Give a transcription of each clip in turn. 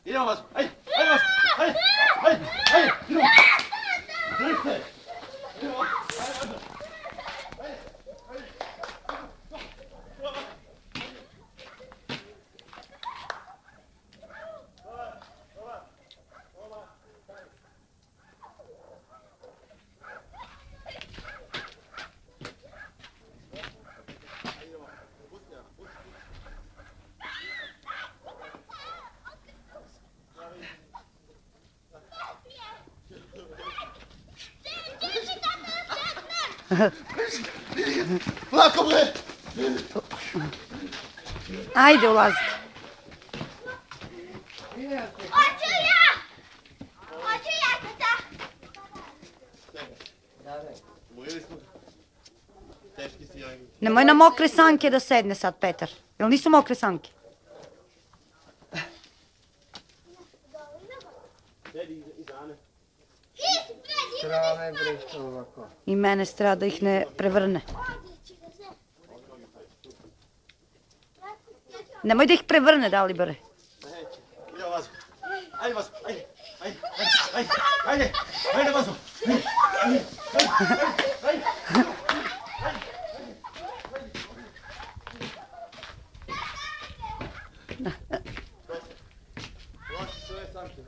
Idemo vas, ajde, ajde vas, ajde, ajde, ajde, idemo. Držite. Idemo, ajde, ajde. Lako bre! Ajde, ulazite. Hoću ja! Hoću ja, tata! Ujeli smo. Teški si ja. Nemoj na mokre sanke da sedne sad, Petar. Jel nisu mokre sanke? Sedi iza Ane. Strane bre što ovako. I mene strada da ih ne prevrne. Nemoj da ih prevrne, Dalibore. Neće. Idemo vas. Ajde vas, ajde, ajde, ajde, ajde, ajde vas. Ajde, ajde, ajde. Loši su ove sanke.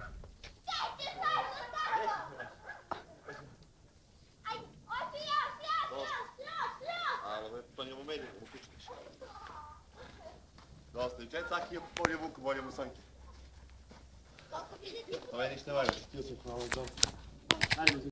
Ali to njemu meni upičkiš. Dosta, i čet saki je polje vuku, bolje mu sanke. To meni ništa ne valja, htio sam hvala u tom. Ajde,